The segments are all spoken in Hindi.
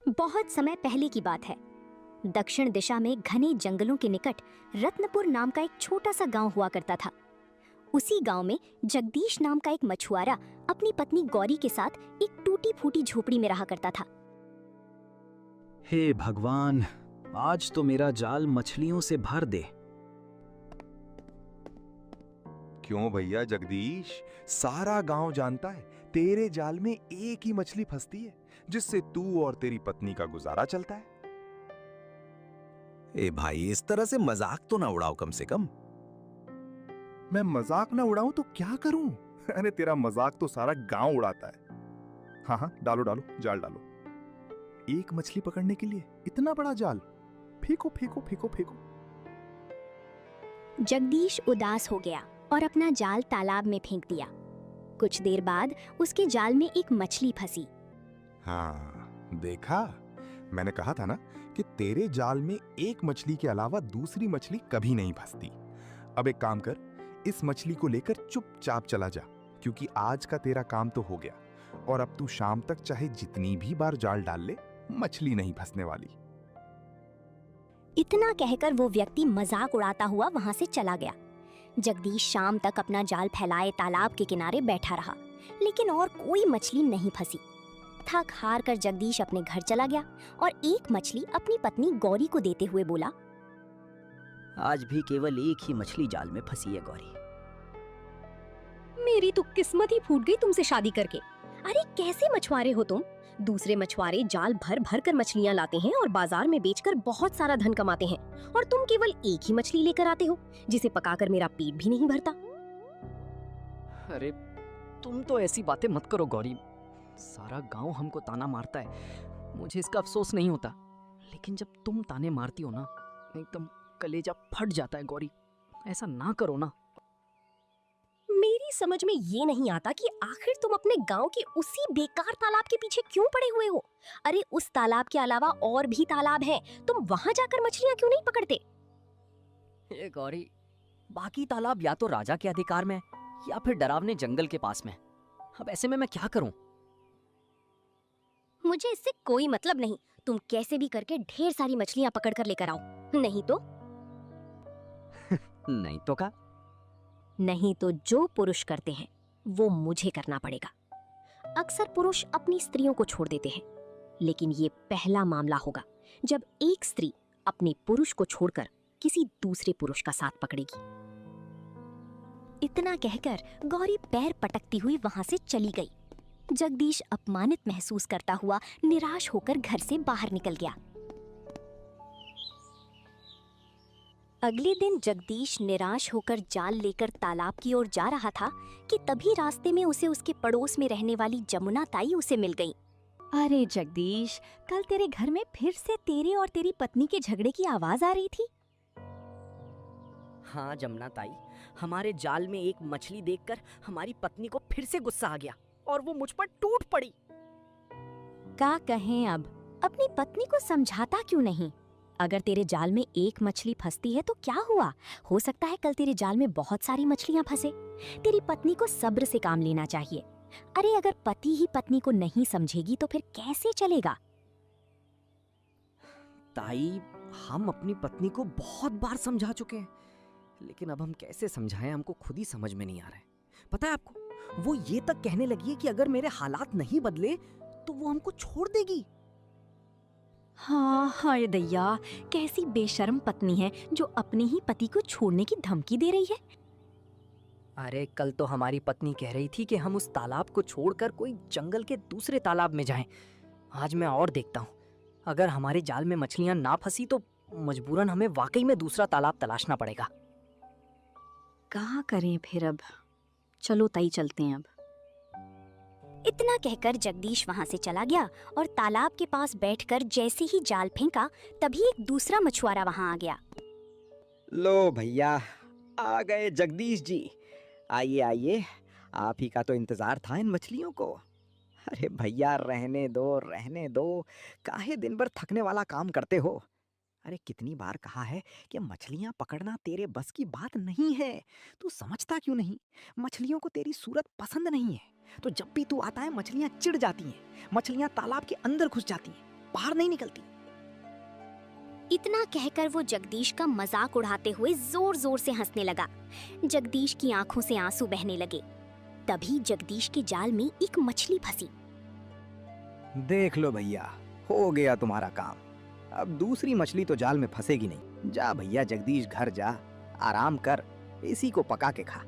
बहुत समय पहले की बात है। दक्षिण दिशा में घने जंगलों के निकट रत्नपुर नाम का एक छोटा सा गांव हुआ करता था। उसी गांव में जगदीश नाम का एक मछुआरा अपनी पत्नी गौरी के साथ एक टूटी फूटी झोपड़ी में रहा करता था। हे भगवान, आज तो मेरा जाल मछलियों से भर दे। क्यों भैया जगदीश, सारा गांव जानता है तेरे जाल में एक ही मछली फंसती है जिससे तू और तेरी पत्नी का गुजारा चलता है। ए भाई, इस तरह से मजाक तो ना उड़ाओ कम से कम। मैं मजाक ना उड़ाऊं तो क्या करूं? अरे तेरा मजाक तो सारा गांव उड़ाता है। हाँ हाँ, डालो डालो, जाल डालो। एक मछली पकड़ने के लिए इतना बड़ा जाल? फेंको फेंको फेंको फेंको। जगदीश उदास हो गया और अपना जाल तालाब में फेंक दिया। कुछ देर बाद उसके जाल में एक मछली फंसी। हाँ देखा, मैंने कहा था ना कि तेरे जाल में एक मछली के अलावा दूसरी मछली कभी नहीं फंसती। अब एक काम कर, इस मछली को लेकर चुपचाप चला जा, क्योंकि आज का तेरा काम तो हो गया और अब तू शाम तक चाहे जितनी भी बार जाल डाल ले, मछली नहीं फंसने वाली। इतना कहकर वो व्यक्ति मजाक उड़ाता हुआ वहां से चला गया। जगदीश शाम तक अपना जाल फैलाए तालाब के किनारे बैठा रहा, लेकिन और कोई मछली नहीं फंसी। थक हार कर जगदीश अपने घर चला गया और एक मछली अपनी पत्नी गौरी को देते हुए बोला, आज भी केवल एक ही मछली जाल में फंसी है गौरी। मेरी तो किस्मत ही फूट गई तुमसे शादी करके। अरे कैसे मछुआरे हो तुम? दूसरे मछुआरे जाल भर भर कर मछलियां लाते हैं और बाजार में बेचकर बहुत सारा धन कमाते हैं, और तुम केवल एक ही मछली लेकर आते हो जिसे पकाकर मेरा पेट भी नहीं भरता। अरे तुम तो ऐसी बातें मत करो गौरी। सारा गांव हमको ताना मारता है, मुझे इसका अफसोस नहीं होता, लेकिन जब तुम ताने मारती हो ना, एकदम कलेजा फट जाता है गौरी। ऐसा ना करो ना। मेरी समझ में ये नहीं आता कि आखिर तुम अपने गांव के उसी बेकार तालाब के पीछे क्यों पड़े हुए हो? अरे उस तालाब के अलावा और भी तालाब हैं, तुम वहां जाकर मछलियां क्यों नहीं पकड़ते? ए गौरी, बाकी तालाब या तो राजा के अधिकार में या फिर डरावने जंगल के पास में। अब ऐसे में मैं क्या करूं? मुझे इससे कोई मतलब नहीं। तुम कैसे भी करके ढेर सारी मछलियां पकड़ कर लेकर आओ, नहीं तो नहीं तो का? नहीं तो जो पुरुष करते हैं वो मुझे करना पड़ेगा। अक्सर पुरुष अपनी स्त्रियों को छोड़ देते हैं, लेकिन ये पहला मामला होगा जब एक स्त्री अपने पुरुष को छोड़कर किसी दूसरे पुरुष का साथ पकड़ेगी। इतना कहकर गौरी पैर पटकती हुई वहां से चली गई। जगदीश अपमानित महसूस करता हुआ निराश होकर घर से बाहर निकल गया। अगले दिन जगदीश निराश होकर जाल लेकर तालाब की ओर जा रहा था कि तभी रास्ते में उसे उसके पड़ोस में रहने वाली जमुना ताई उसे मिल गई। अरे जगदीश, कल तेरे घर में फिर से तेरे और तेरी पत्नी के झगड़े की आवाज आ रही थी। हाँ जमुना ताई, हमारे जाल में एक मछली देखकर हमारी पत्नी को फिर से गुस्सा आ गया और वो मुझ पर टूट पड़ी। क्या कहें अब? अपनी पत्नी को समझाता क्यों नहीं? अगर तेरे जाल में एक मछली फंसती है तो क्या हुआ? हो सकता है कल तेरे जाल में बहुत सारी मछलियां फंसे। तेरी पत्नी को सब्र से काम लेना चाहिए। अरे अगर पति ही पत्नी को नहीं समझेगी तो फिर कैसे चलेगा? ताई, हम अपनी पत्नी को बहुत बार समझा चुके हैं, लेकिन अब हम कैसे समझाएं, हमको खुद ही समझ में नहीं आ रहा है। पता है आपको, वो ये तक कहने लगी है कि अगर मेरे हालात नहीं बदले तो वो हमको छोड़ देगी। हाँ हाय दैया, कैसी बेशर्म पत्नी है जो अपने ही पति को छोड़ने की धमकी दे रही है। अरे कल तो हमारी पत्नी कह रही थी कि हम उस तालाब को छोड़कर कोई जंगल के दूसरे तालाब में जाएं। आज मैं और देखता हूँ, अगर हमारे जाल में मछलियां ना फंसी तो मजबूरन हमें वाकई में दूसरा तालाब तलाशना पड़ेगा। कहाँ करें फिर अब? चलो ताई, चलते हैं अब। इतना कहकर जगदीश वहां से चला गया और तालाब के पास बैठकर जैसे ही जाल फेंका तभी एक दूसरा मछुआरा वहां आ गया। लो भैया, आ गए जगदीश जी। आइए आइए, आप ही का तो इंतजार था इन मछलियों को। अरे भैया रहने दो, काहे दिन भर थकने वाला काम करते हो। अरे कितनी बार कहा है कि मछलियां पकड़ना तेरे बस की बात नहीं है। तू समझता क्यों नहीं? मछलियों को तेरी सूरत पसंद नहीं है, तो जब भी तू आता है मछलियां चिढ़ जाती हैं। मछलियां तालाब के अंदर घुस जाती हैं, बाहर नहीं निकलती। इतना कहकर वो जगदीश का मजाक उड़ाते हुए जोर जोर से हंसने लगा। जगदीश की आंखों से आंसू बहने लगे। तभी जगदीश के जाल में एक मछली फंसी। देख लो भैया, हो गया तुम्हारा काम। अब दूसरी मछली तो जाल में फंसेगी नहीं। जा भैया जगदीश, घर जा, आराम कर, इसी को पका के खा।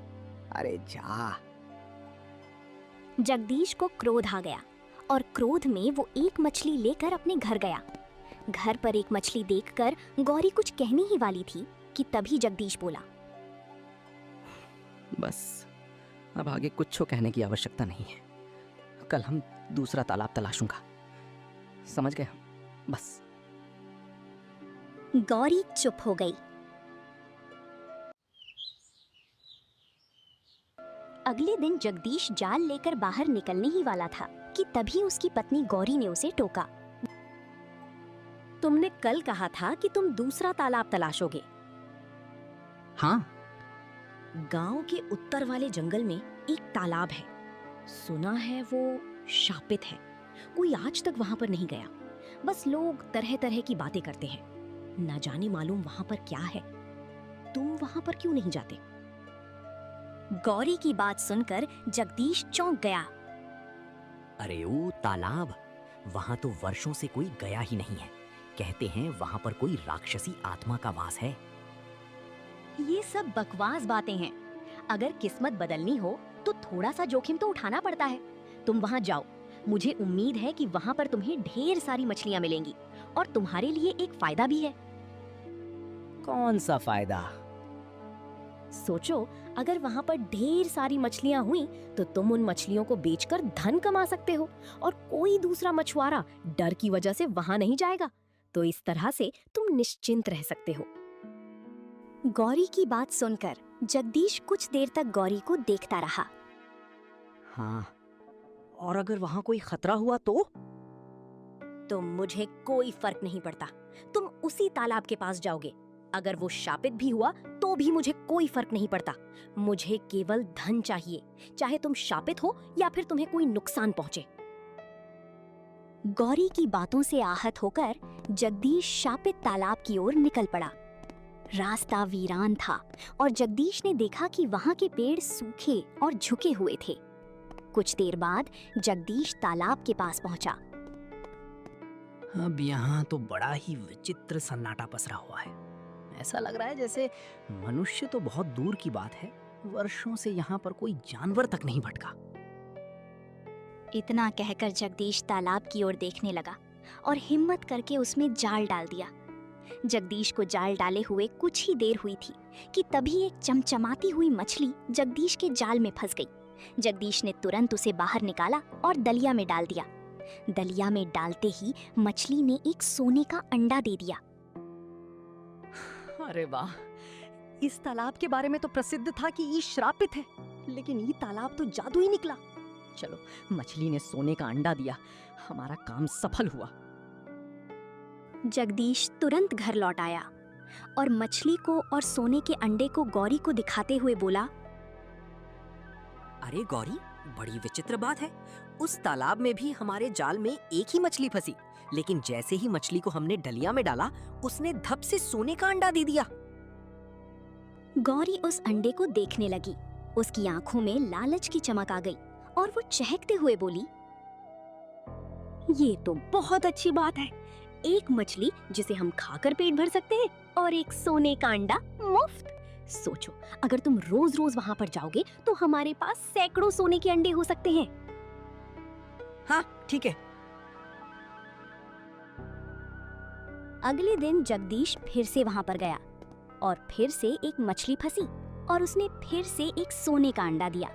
अरे जा। जगदीश को क्रोध आ गया और क्रोध में वो एक मछली लेकर अपने घर गया। घर पर एक मछली देखकर गौरी कुछ कहने ही वाली थी कि तभी जगदीश बोला, बस अब आगे कुछ कहने की आवश्यकता नहीं है। कल हम दूसरा तालाब तलाशूंगा, समझ गए हम? बस। गौरी चुप हो गई। अगले दिन जगदीश जाल लेकर बाहर निकलने ही वाला था कि तभी उसकी पत्नी गौरी ने उसे टोका। तुमने कल कहा था कि तुम दूसरा तालाब तलाशोगे। हाँ, गांव के उत्तर वाले जंगल में एक तालाब है। सुना है वो शापित है। कोई आज तक वहां पर नहीं गया। बस लोग तरह तरह की बातें करते हैं। न जाने मालूम वहां पर क्या है। तुम वहां पर क्यों नहीं जाते? गौरी की बात सुनकर जगदीश चौंक गया। अरे ओ तालाब, वहां तो वर्षों से कोई गया ही नहीं है। कहते हैं वहां पर कोई राक्षसी आत्मा का वास है। ये सब बकवास बातें हैं। अगर किस्मत बदलनी हो तो थोड़ा सा जोखिम तो उठाना पड़ता है। तुम वहां जाओ। मुझे उम्मीद है कि वहां पर तुम्हें ढेर सारी मछलियां मिलेंगी और तुम्हारे लिए एक फायदा भी है। कौन सा फायदा? सोचो, अगर वहां पर ढेर सारी मछलियां हुई तो तुम उन मछलियों को बेचकर धन कमा सकते हो और कोई दूसरा मछुआरा डर की वजह से वहां नहीं जाएगा। तो इस तरह से तुम निश्चिंत रह सकते हो। गौरी की बात सुनकर जगदीश कुछ देर तक गौरी को देखता रहा। हाँ, और अगर वहां कोई खतरा हुआ तो? तो मुझे कोई फर्क नहीं पड़ता। तुम उसी तालाब के पास जाओगे। अगर वो शापित भी हुआ तो भी मुझे कोई फर्क नहीं पड़ता। मुझे केवल धन चाहिए, चाहे तुम शापित हो या फिर तुम्हें कोई नुकसान पहुंचे। गौरी की बातों से आहत होकर जगदीश शापित तालाब की ओर निकल पड़ा। रास्ता वीरान था और जगदीश ने देखा कि वहां के पेड़ सूखे और झुके हुए थे। कुछ देर बाद जगदीश तालाब के पास पहुंचा। अब यहाँ तो बड़ा ही विचित्र सन्नाटा पसरा हुआ है। ऐसा लग रहा है जैसे मनुष्य तो बहुत दूर की बात है, वर्षों से यहाँ पर कोई जानवर तक नहीं भटका। इतना कहकर जगदीश तालाब की ओर देखने लगा और हिम्मत करके उसमें जाल डाल दिया। जगदीश को जाल डाले हुए कुछ ही देर हुई थी कि तभी एक चमचमाती हुई मछली जगदीश के जाल में फंस गई। जगदीश ने तुरंत उसे बाहर निकाला और दलिया में डाल दिया। दलिया में डालते ही मछली ने एक सोने का अंडा दे दिया। अरे वाह, इस तालाब के बारे में तो प्रसिद्ध था कि ये श्रापित है, लेकिन ये तालाब तो जादू ही निकला। चलो, मछली ने सोने का अंडा दिया, हमारा काम सफल हुआ। जगदीश तुरंत घर लौट आया और मछली को और सोने के अंडे को गौरी को दिखाते हुए बोला, अरे गौरी, बड़ी विचित्र बात है। उस तालाब में भी हमारे जाल में एक ही मछली फंसी, लेकिन जैसे ही मछली को हमने डलिया में डाला, उसने धप से सोने का अंडा दे दिया। गौरी उस अंडे को देखने लगी। उसकी आंखों में लालच की चमक आ गई और वो चहकते हुए बोली, ये तो बहुत अच्छी बात है। एक मछली जिसे हम खाकर पेट भर सकते हैं और एक सोने का अंडा मुफ्त। सोचो, अगर तुम रोज रोज वहां पर जाओगे तो हमारे पास सैकड़ों सोने के अंडे हो सकते हैं। हाँ, ठीक है। अगले दिन जगदीश फिर से वहां पर गया और फिर से एक मछली फंसी और उसने फिर से एक सोने का अंडा दिया।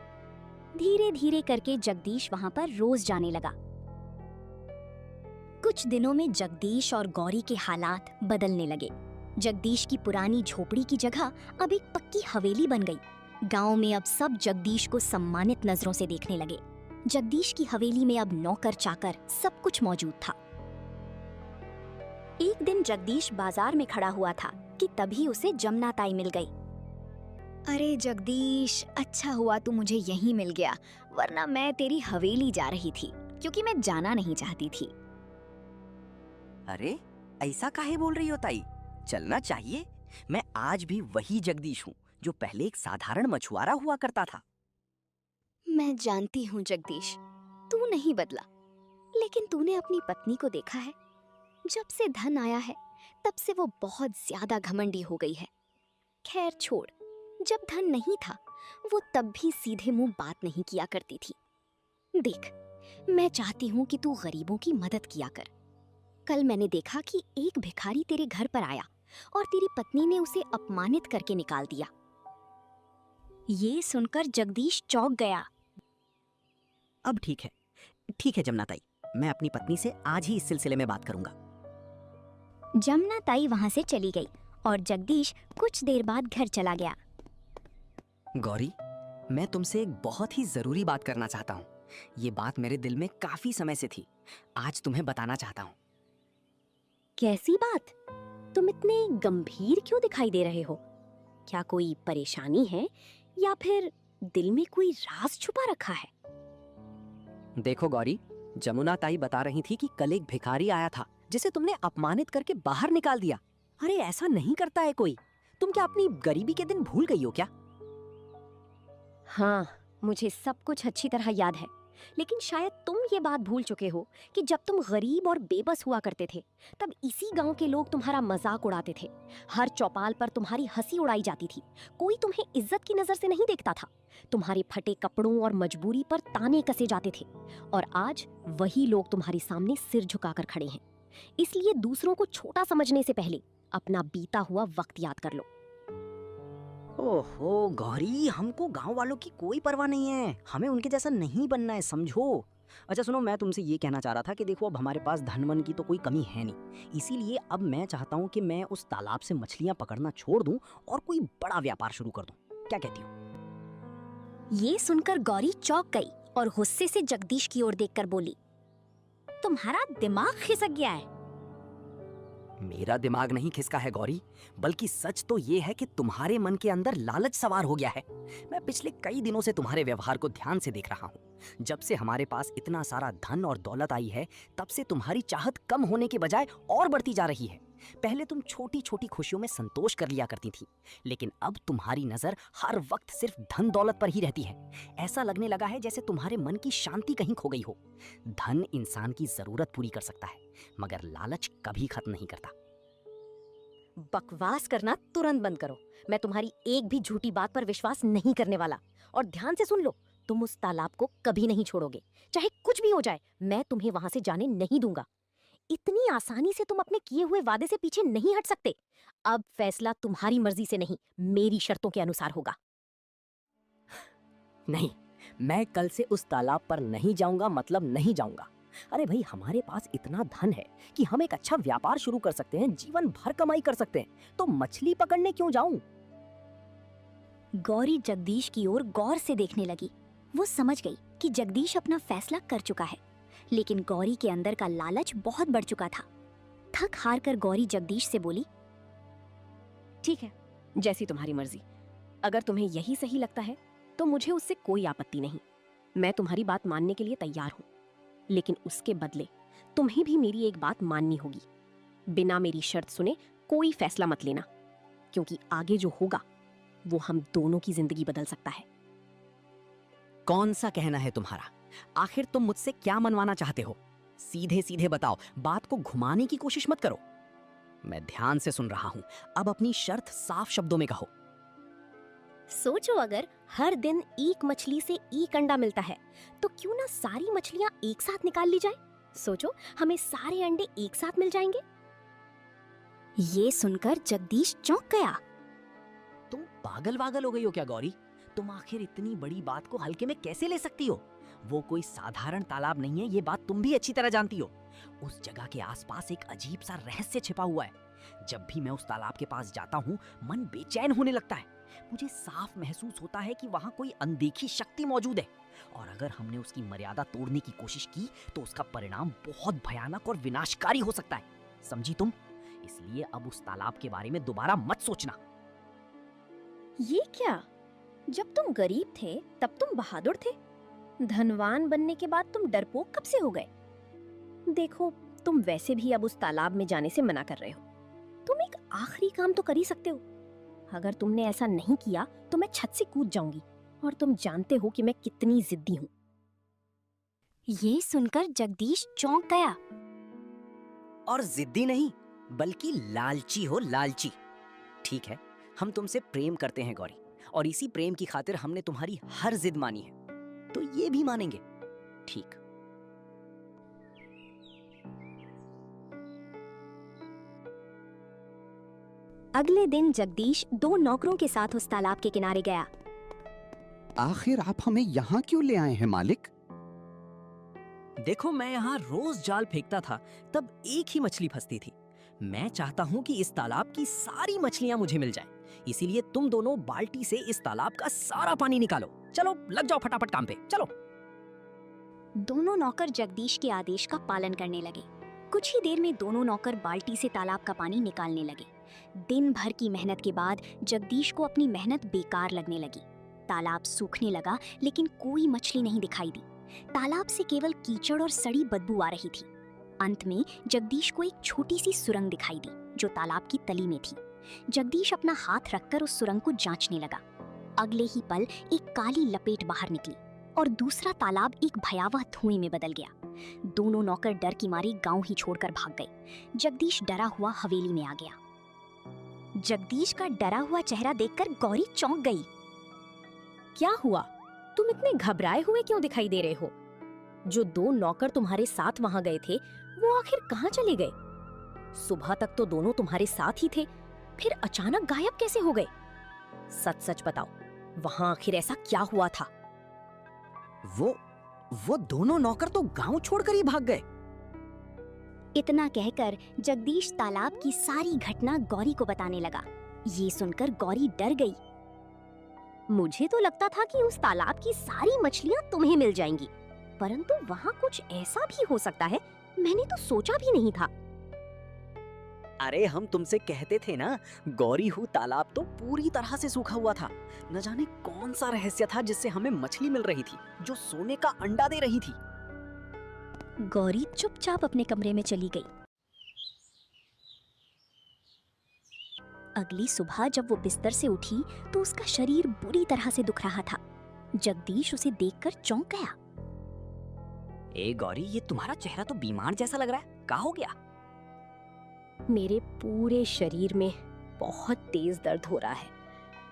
धीरे धीरे करके जगदीश वहां पर रोज जाने लगा। कुछ दिनों में जगदीश और गौरी के हालात बदलने लगे। जगदीश की पुरानी झोपड़ी की जगह अब एक पक्की हवेली बन गई। गांव में अब सब जगदीश को सम्मानित नजरों से देखने लगे। जगदीश की हवेली में अब नौकर चाकर सब कुछ मौजूद था। एक दिन जगदीश बाजार में खड़ा हुआ था कि तभी उसे जमुना ताई मिल गई। अरे जगदीश, अच्छा हुआ तू मुझे यहीं मिल गया, वरना मैं तेरी हवेली जा रही थी क्योंकि मैं जाना नहीं चाहती थी। अरे ऐसा काहे बोल रही हो ताई? चलना चाहिए। मैं आज भी वही जगदीश हूँ जो पहले एक साधारण मछुआरा हुआ करता था। मैं जानती हूँ जगदीश, तू नहीं बदला, लेकिन तूने अपनी पत्नी को देखा है? जब से धन आया है तब से वो बहुत ज्यादा घमंडी हो गई है। खैर छोड़, जब धन नहीं था वो तब भी सीधे मुंह बात नहीं किया करती थी। देख, मैं चाहती हूँ कि तू गरीबों की मदद किया कर। कल मैंने देखा कि एक भिखारी तेरे घर पर आया और तेरी पत्नी ने उसे अपमानित करके निकाल दिया। ये सुनकर जगदीश चौंक गया। अब ठीक है जमुना ताई, मैं अपनी पत्नी से आज ही इस सिलसिले में बात करूंगा। जमुना ताई वहां से चली गई और जगदीश कुछ देर बाद घर चला गया। गौरी, मैं तुमसे एक बहुत ही जरूरी बात करना चाहता हूँ। ये बात मेरे दिल में काफी समय से थी, आज तुम्हें बताना चाहता हूँ। कैसी बात? तुम इतने गंभीर क्यों दिखाई दे रहे हो? क्या कोई परेशानी है या फिर दिल में कोई राज छुपा रखा है? देखो गौरी, जमुना ताई बता रही थी कि कल एक भिखारी आया था जिसे तुमने अपमानित करके बाहर निकाल दिया। अरे ऐसा नहीं करता है कोई। तुम क्या अपनी गरीबी के दिन भूल गई हो क्या? हाँ, मुझे सब कुछ अच्छी तरह याद है, लेकिन शायद तुम ये बात भूल चुके हो कि जब तुम गरीब और बेबस हुआ करते थे तब इसी गांव के लोग तुम्हारा मजाक उड़ाते थे। हर चौपाल पर तुम्हारी हंसी उड़ाई जाती थी। कोई तुम्हें इज्जत की नजर से नहीं देखता था। तुम्हारे फटे कपड़ों और मजबूरी पर ताने कसे जाते थे। और आज वही लोग तुम्हारे सामने सिर झुकाकर खड़े हैं। इसलिए दूसरों को छोटा समझने से पहले अपना बीता हुआ वक्त याद कर लो। ओहो गौरी, हमको गांव वालों की कोई परवाह नहीं है। हमें उनके जैसा नहीं बनना है, समझो। अच्छा सुनो, मैं तुमसे ये कहना चाह रहा था कि देखो, अब हमारे पास धन मन की तो कोई कमी है नहीं, इसीलिए अब मैं चाहता हूँ कि मैं उस तालाब से मछलियाँ पकड़ना छोड़ दूँ और कोई बड़ा व्यापार शुरू कर दूँ। क्या कहती हो? ये सुनकर गौरी चौंक गई और गुस्से से जगदीश की ओर देखकर बोली, तुम्हारा दिमाग खिसक गया है। मेरा दिमाग नहीं खिसका है गौरी, बल्कि सच तो ये है कि तुम्हारे मन के अंदर लालच सवार हो गया है। मैं पिछले कई दिनों से तुम्हारे व्यवहार को ध्यान से देख रहा हूँ। जब से हमारे पास इतना सारा धन और दौलत आई है, तब से तुम्हारी चाहत कम होने के बजाय और बढ़ती जा रही है। पहले तुम छोटी छोटी खुशियों में संतोष कर लिया करती थी, लेकिन अब तुम्हारी नजर हर वक्त सिर्फ धन दौलत पर ही रहती है। ऐसा लगने लगा है जैसे तुम्हारे मन की शांति कहीं खो गई हो। धन इंसान की जरूरत पूरी कर सकता है, मगर लालच कभी खत्म नहीं करता। बकवास करना तुरंत बंद करो। मैं तुम्हारी एक भी झूठी बात पर विश्वास नहीं करने वाला। और ध्यान से सुन लो, तुम उस तालाब को कभी नहीं छोड़ोगे, चाहे कुछ भी हो जाए। मैं तुम्हें वहां से जाने नहीं दूंगा। इतनी आसानी से तुम अपने किए हुए वादे से पीछे नहीं हट सकते। अब फैसला तुम्हारी मर्जी से नहीं, मेरी शर्तों के अनुसार होगा। नहीं, मैं कल से उस तालाब पर नहीं जाऊंगा, मतलब नहीं जाऊंगा। अरे भाई, हमारे पास इतना धन है कि हम एक अच्छा व्यापार शुरू कर सकते हैं, जीवन भर कमाई कर सकते हैं, तो मछली पकड़ने क्यों जाऊं? गौरी जगदीश की ओर गौर से देखने लगी। वो समझ गई कि जगदीश अपना फैसला कर चुका है, लेकिन गौरी के अंदर का लालच बहुत बढ़ चुका था। थक हार कर गौरी जगदीश से बोली, ठीक है, जैसी तुम्हारी मर्जी। अगर तुम्हें यही सही लगता है तो मुझे उससे कोई आपत्ति नहीं। मैं तुम्हारी बात मानने के लिए तैयार हूँ, लेकिन उसके बदले तुम्हें भी मेरी एक बात माननी होगी। बिना मेरी शर्त सुने कोई फैसला मत लेना, क्योंकि आगे जो होगा वो हम दोनों की जिंदगी बदल सकता है। कौन सा कहना है तुम्हारा? आखिर तुम मुझसे क्या मनवाना चाहते हो? सीधे सीधे बताओ, बात को घुमाने की कोशिश मत करो। मैं ध्यान से सुन रहा हूं, अब अपनी शर्त साफ शब्दों में कहो। सोचो, अगर हर दिन एक मछली से एक अंडा मिलता है तो क्यों ना सारी मछलियां एक साथ निकाल ली जाए। सोचो, हमें सारे अंडे एक साथ मिल जाएंगे। ये सुनकर जगदीश चौंक गया। तुम पागल वागल हो गई हो क्या गौरी? तुम आखिर इतनी बड़ी बात को हल्के में कैसे ले सकती हो? वो कोई साधारण तालाब नहीं है, ये बात तुम भी अच्छी तरह जानती हो। उस जगह के आसपास एक अजीब सा रहस्य छिपा हुआ है। जब भी मैं उस तालाब के पास जाता हूँ, मन बेचैन होने लगता है। मुझे साफ महसूस होता है कि वहाँ कोई अनदेखी शक्ति मौजूद है, और अगर हमने उसकी मर्यादा तोड़ने की कोशिश की तो उसका परिणाम बहुत भयानक और विनाशकारी हो सकता है। समझी तुम? इसलिए अब उस तालाब के बारे में दोबारा मत सोचना। ये क्या? जब तुम गरीब थे तब तुम बहादुर थे, धनवान बनने के बाद तुम डरपोक कब से हो गए? देखो, तुम वैसे भी अब उस तालाब में जाने से मना कर रहे हो। तुम एक आखिरी काम तो कर ही सकते हो। अगर तुमने ऐसा नहीं किया तो मैं छत से कूद जाऊंगी, और तुम जानते हो कि मैं कितनी जिद्दी हूँ। ये सुनकर जगदीश चौंक गया। और जिद्दी नहीं, बल्कि लालची हो, लालची। ठीक है, हम तुमसे प्रेम करते हैं गौरी, और इसी प्रेम की खातिर हमने तुम्हारी हर जिद मानी है, तो ये भी मानेंगे। ठीक। अगले दिन जगदीश 2 नौकरों के साथ उस तालाब के किनारे गया। आखिर आप हमें यहाँ क्यों ले आए हैं मालिक? देखो, मैं यहाँ रोज जाल फेंकता था, तब एक ही मछली फंसती थी। मैं चाहता हूँ कि इस तालाब की सारी मछलियाँ मुझे मिल जाएं। इसीलिए तुम दोनों बाल्टी से इस तालाब का सारा पानी निकालो। चलो, लग जाओ फटाफट काम पे, चलो। दोनों नौकर जगदीश के आदेश का पालन करने लगे। कुछ ही देर में दोनों नौकर बाल्टी से तालाब का पानी निकालने लगे। दिन भर की मेहनत के बाद जगदीश को अपनी मेहनत बेकार लगने लगी। तालाब सूखने लगा, लेकिन कोई मछली नहीं दिखाई दी। तालाब से केवल कीचड़ और सड़ी बदबू आ रही थी। अंत में जगदीश को एक छोटी सी सुरंग दिखाई दी, जो तालाब की तली में थी। जगदीश अपना हाथ रखकर उस सुरंग को जांचने लगा। अगले ही पल एक काली लपेट बाहर निकली और दूसरा तालाब एक भयावह धुएं में बदल गया। दोनों नौकर डर की मारी गांव ही छोड़कर भाग गए। जगदीश डरा हुआ हवेली में आ गया। जगदीश का डरा हुआ चेहरा देखकर गौरी चौंक गई। क्या हुआ? तुम इतने घबराए हुए क्यों दिखाई दे रहे हो? जो 2 नौकर तुम्हारे साथ वहां गए थे, वो आखिर कहाँ चले गए? सुबह तक तो दोनों तुम्हारे साथ ही थे, फिर अचानक गायब कैसे हो गए? सच सच बताओ, वहां आखिर ऐसा क्या हुआ था? वो दोनों नौकर तो गांव छोड़कर ही भाग गए। इतना कहकर जगदीश तालाब की सारी घटना गौरी को बताने लगा। ये सुनकर गौरी डर गई। मुझे तो लगता था कि उस तालाब की सारी मछलियां तुम्हें मिल जाएंगी, परंतु वहां कुछ ऐसा भी हो सकता है, मैंने तो सोचा भी नहीं था। अरे, हम तुमसे कहते थे ना, गौरी हूँ तालाब तो पूरी तरह से सूखा हुआ था। न जाने कौन सा रहस्य था जिससे हमें मछली मिल रही थी, जो सोने का अंडा दे रही थी। गौरी चुपचाप अपने कमरे में चली गई। अगली सुबह जब वो बिस्तर से उठी तो उसका शरीर बुरी तरह से दुख रहा था। जगदीश उसे देखकर चौंक गया। ए गौरी, ये तुम्हारा चेहरा तो बीमार जैसा लग रहा है, क्या हो गया? मेरे पूरे शरीर में बहुत तेज दर्द हो रहा है।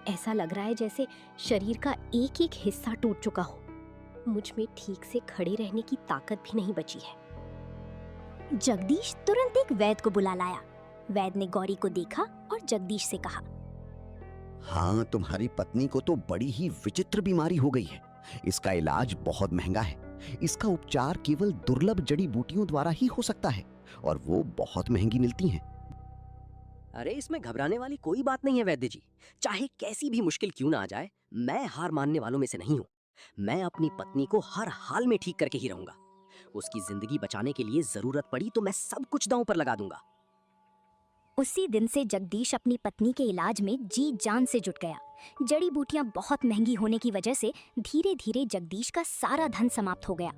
ऐसा लग रहा है जैसे शरीर का एक एक हिस्सा टूट चुका हो। मुझ में ठीक से खड़े रहने की ताकत भी नहीं बची है। जगदीश तुरंत एक वैद्य को बुला लाया। वैद्य ने गौरी को देखा और जगदीश से कहा, हाँ, तुम्हारी पत्नी को तो बड़ी ही विचित्र बीमारी हो गई है। इसका इलाज बहुत महंगा है। इसका उपचार केवल दुर्लभ जड़ी बूटियों द्वारा ही हो सकता है, और वो बहुत महंगी मिलती हैं। अरे, इसमें घबराने वाली कोई बात नहीं है वैद्य जी। चाहे कैसी भी मुश्किल क्यों ना आ जाए, मैं हार मानने वालों में से नहीं हूँ। मैं अपनी पत्नी को हर हाल में ठीक करके ही रहूंगा। उसकी जिंदगी बचाने के लिए जरूरत पड़ी तो मैं सब कुछ दांव पर लगा दूंगा। उसी दिन से जगदीश अपनी पत्नी के इलाज में जी जान से जुट गया। जड़ी बूटियां बहुत महंगी होने की वजह से धीरे धीरे जगदीश का सारा धन समाप्त हो गया।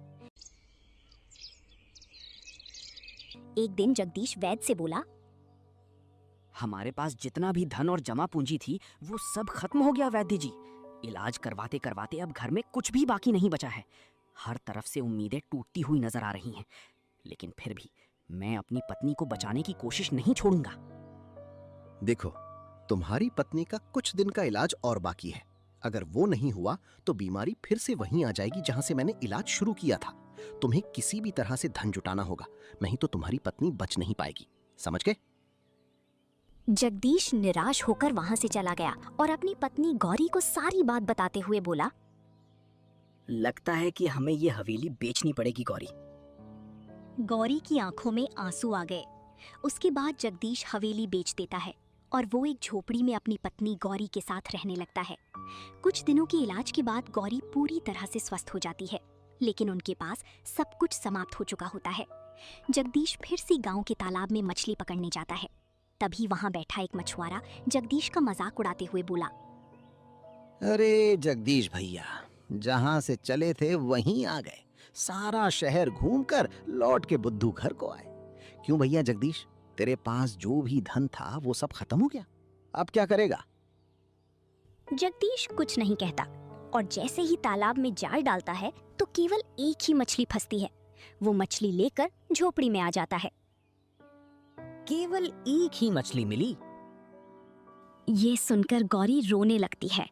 एक दिन जगदीश वैद्य से बोला, हमारे पास जितना भी धन और जमा पूंजी थी, वो सब खत्म हो गया वैद्य जी। इलाज करवाते करवाते अब घर में कुछ भी बाकी नहीं बचा है। हर तरफ से उम्मीदें टूटती हुई नजर आ रही हैं, लेकिन फिर भी मैं अपनी पत्नी को बचाने की कोशिश नहीं छोड़ूंगा। देखो, तुम्हारी पत्नी का कुछ दिन का इलाज और बाकी है। अगर वो नहीं हुआ तो बीमारी फिर से वहीं आ जाएगी जहां से मैंने इलाज शुरू किया था। तुम्हें किसी भी तरह से धन जुटाना होगा, नहीं तो तुम्हारी पत्नी बच नहीं पाएगी। समझ गए? जगदीश निराश होकर वहां से चला गया और अपनी पत्नी गौरी को सारी बात बताते हुए बोला, लगता है कि हमें ये हवेली बेचनी पड़ेगी गौरी। गौरी की आंखों में आंसू आ गए। उसके बाद जगदीश हवेली बेच देता है और वो एक झोपड़ी में अपनी पत्नी गौरी के साथ रहने लगता है। कुछ दिनों के इलाज के बाद गौरी पूरी तरह से स्वस्थ हो जाती है, लेकिन उनके पास सब कुछ समाप्त हो चुका होता है। जगदीश फिर से गांव के तालाब में मछली पकड़ने जाता है। तभी वहां बैठा एक मछुआरा जगदीश का मजाक उड़ाते हुए बोला, अरे जगदीश भैया, जहां से चले थे वहीं आ गए। सारा शहर घूमकर लौट के बुद्धू घर को आए। क्यों भैया जगदीश, तेरे पास जो भी धन था वो सब खत्म हो गया, अब क्या करेगा? जगदीश कुछ नहीं कहता और जैसे ही तालाब में जाल डालता है तो केवल एक ही मछली फंसती है। वो मछली लेकर झोपड़ी में आ जाता है। केवल एक ही मछली मिली? ये सुनकर गौरी रोने लगती है।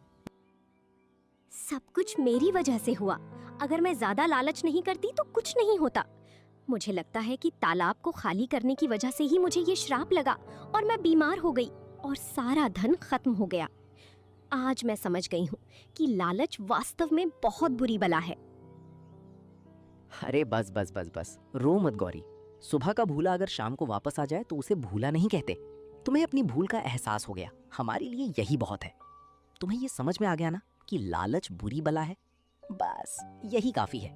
सब कुछ मेरी वजह से हुआ। अगर मैं ज्यादा लालच नहीं करती तो कुछ नहीं होता। मुझे लगता है कि तालाब को खाली करने की वजह से ही मुझे ये श्राप लगा और मैं बीमार हो गई और सारा धन खत्म हो गया। आज मैं समझ गई हूँ कि लालच वास्तव में बहुत बुरी बला है। अरे बस बस बस बस, रो मत गौरी। सुबह का भूला अगर शाम को वापस आ जाए तो उसे भूला नहीं कहते। तुम्हें अपनी भूल का एहसास हो गया, हमारे लिए यही बहुत है। तुम्हें ये समझ में आ गया ना कि लालच बुरी बला है, बस यही काफी है।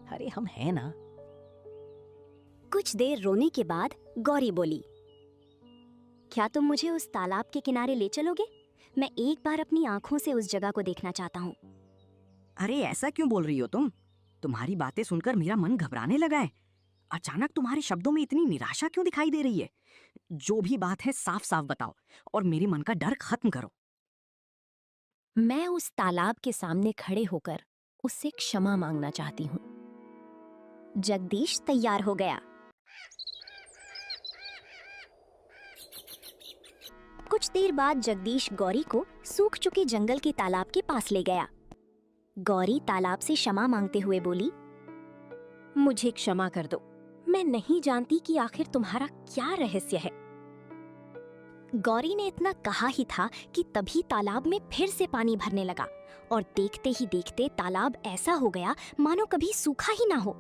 अरे हम हैं ना। कुछ देर रोने के बाद गौरी बोली, क्या तुम मुझे उस तालाब के किनारे ले चलोगे? मैं एक बार अपनी आंखों से उस जगह को देखना चाहता हूँ। अरे ऐसा क्यों बोल रही हो तुम? तुम्हारी बातें सुनकर मेरा मन घबराने लगा है। अचानक तुम्हारे शब्दों में इतनी निराशा क्यों दिखाई दे रही है? जो भी बात है साफ साफ बताओ और मेरे मन का डर खत्म करो। मैं उस तालाब के सामने खड़े होकर उससे क्षमा मांगना चाहती हूँ। जगदीश तैयार हो गया। कुछ देर बाद जगदीश गौरी को सूख चुके जंगल के तालाब के पास ले गया। गौरी तालाब से क्षमा मांगते हुए बोली, मुझे क्षमा कर दो। मैं नहीं जानती कि आखिर तुम्हारा क्या रहस्य है। गौरी ने इतना कहा ही था कि तभी तालाब में फिर से पानी भरने लगा और देखते ही देखते तालाब ऐसा हो गया मानो कभी सूखा ही ना हो।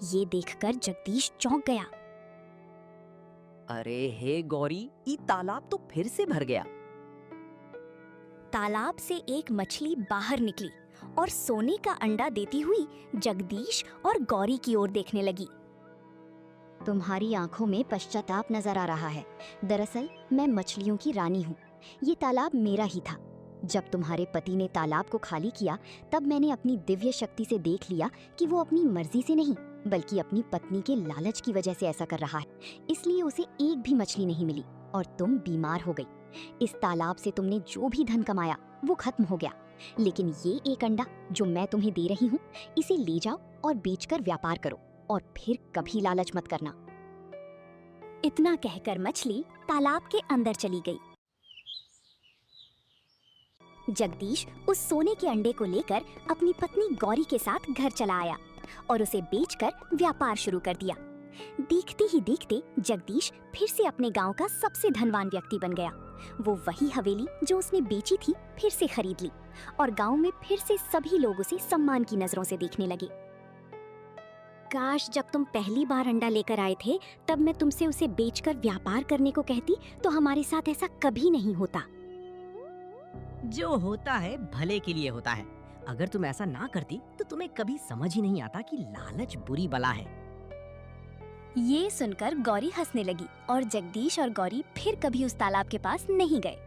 ये देखकर जगदीश चौंक गया। अरे हे गौरी, ये तालाब तो फिर से भर गया। तालाब से एक मछली बाहर निकली और सोने का अंडा देती हुई जगदीश और गौरी की ओर देखने लगी। तुम्हारी आंखों में पश्चाताप नजर आ रहा है। दरअसल मैं मछलियों की रानी हूँ। ये तालाब मेरा ही था। जब तुम्हारे पति ने तालाब को खाली किया तब मैंने अपनी दिव्य शक्ति से देख लिया कि वो अपनी मर्जी से नहीं बल्कि अपनी पत्नी के लालच की वजह से ऐसा कर रहा है। इसलिए उसे एक भी मछली नहीं मिली और तुम बीमार हो गई। इस तालाब से तुमने जो भी धन कमाया वो खत्म हो गया। लेकिन ये एक अंडा जो मैं तुम्हें दे रही हूँ, इसे ले जाओ और बेचकर व्यापार करो और फिर कभी लालच मत करना। इतना कहकर मछली तालाब के अंदर चली गई। जगदीश उस सोने के अंडे को लेकर अपनी पत्नी गौरी के साथ घर चला आया और उसे बेचकर व्यापार शुरू कर दिया। देखते ही देखते जगदीश फिर से अपने गांव का सबसे धनवान व्यक्ति बन गया। वो वही हवेली जो उसने बेची थी फिर से खरीद ली और गांव में फिर से सभी लोग उसे सम्मान की नजरों से देखने लगे। काश जब तुम पहली बार अंडा लेकर आए थे तब मैं तुमसे उसे बेचकर व्यापार करने को कहती तो हमारे साथ ऐसा कभी नहीं होता। जो होता है भले के लिए होता है। अगर तुम ऐसा ना करती तो तुम्हें कभी समझ ही नहीं आता कि लालच बुरी बला है। ये सुनकर गौरी हंसने लगी और जगदीश और गौरी फिर कभी उस तालाब के पास नहीं गए।